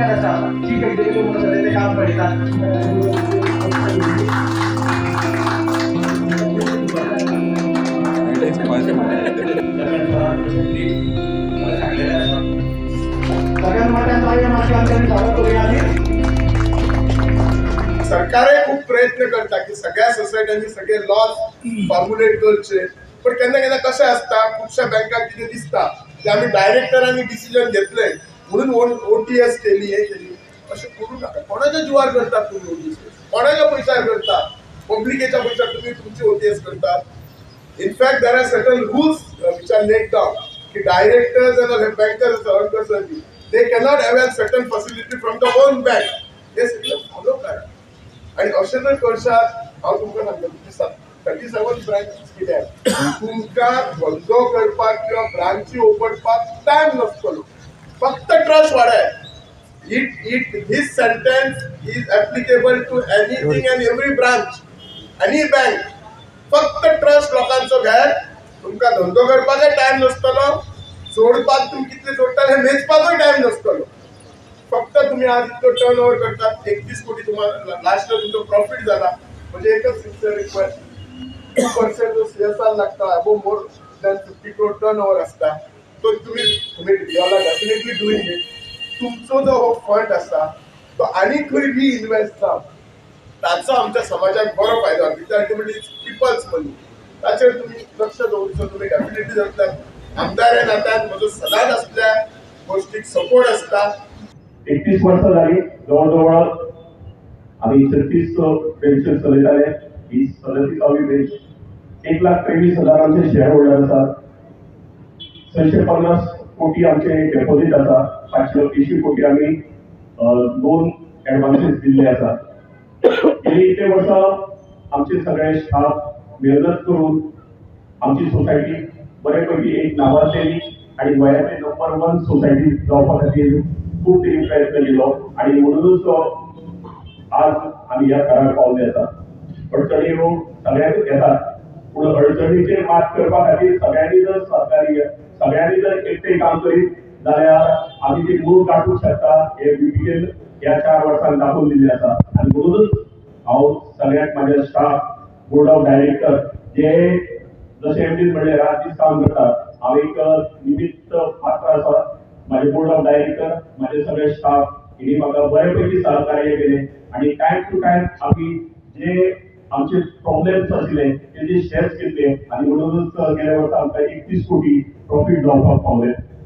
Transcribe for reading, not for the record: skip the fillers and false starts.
करायचा ठीक आहे ते लोक ते काम करतात सरकारही खूप प्रयत्न करता की सगळ्या सोसायट्यांनी सगळे लॉज फॉर्म्युलेट करचे पण केन्ना केन्ना कशें आसता खुबशा बँकाक कितें दिसता की आमी डायरेक्टरांनी डिसिजन घेतले म्हणून ओटीएस केली हे केली अशें करूं नाका. कोणाच्या जीवार करतात तुम्ही ओटीएस कोणाच्या पैशार करतात पब्लिकेच्या पैशार तुम्ही तुमची ओटीएस करतात. In fact there are certain rules which are laid down की डायरेक्टर्स and bankers कर्मचारी they cannot avail certain facility from the own bank. हे सगळं फॉलो करा आणि अशें जर करशात हांव तुमकां सांगता 37 ब्रांचेस कित्याक तुमकां धंदो करपाक किंवा ब्रांची उगडपाक टायम नासतलो फक्त trust वाडाय. This sentence is applicable to anything and every branch, any bank. फक्त ट्रस्ट लोकांचो घेयात तुमकां धंदो करपाकय टायम नासतलो जोडपाक तुम्ही कितले जोडटात हे मेजपाकय टायम नासतलो. फक्त तुम्ही आज इतको टर्न ओव्हर करतात 31 कोटी तुम्हाला लास्ट इयर तुमचा प्रॉफिट झाला म्हणजे एकच रिक्वेस्ट 2% जो सीएसआर लागता above more than 50 crore turnover असता तो तुम्ही याला डेफिनेटली डुईंग इट. तुमचो जो हो फंड आसा तो आनी खंय रिइन्वेस्ट जावं ताचो आमच्या समाजाक बरो फायदो जाता. अल्टिमेटली पिपल्स मनी ताचेर तुम्ही लक्ष दवरचो. तुम्ही डेफिनेटली जातल्यात आमदार नात्यान म्हजो सदांच असल्या गोष्टीक सपोर्ट असता. 31 वर्ष झाली जवळजवळ आम्ही 36 पेन्शन चलयताले. ही 37वी बेंच 1,23,000 आमचे शेअर होल्डर असतात. 650 कोटी आमचे डेपॉझिट आसा. 580 कोटी आम्ही लोन ऍडव्हान्सेस दिल्ले आसा. गेली इतके वर्ष आमचे सगळे स्टाफ मेहनत करून आमची सोसायटी बऱ्यापैकी एक नावाजलेली आणि गोंयांतली नंबर 1 सोसायटी जावपा खातीर खूप तेणी प्रयत्न केलो आणि म्हणूनच आज आम्ही या काळात पावले आसा. अडचणी ह्यो सगळ्यांक येतात पूण अडचणीचेर मात करपा खातीर सगळ्यांनी जर एकटे काम करीत जाल्यार आमी ते मूळ गाठूंक शकता हे BTL ह्या 4 वर्सांत दाखोवन दिल्लें आसा. आनी म्हणूनच हांव सगळ्याक म्हाज्या स्टाफ बोर्ड ऑफ डायरेक्टर जे जशें एमडीन म्हणलें रातदीस काम करतात हांव एक निमित्त पात्र आसा. माझे बोर्ड ऑफ डायरेक्टर माझे सगळे स्टाफ हिने म्हाका बऱ्यापैकी सहकार्य केले आणि टाइम टू टाइम आम्ही जे आमचे प्रॉब्लेम्स आसले तेजे शेअर्स केले आणि म्हणूनच गेल्या वर्सा आमकां 31 कोटी प्रॉफिट जावपाक पावले.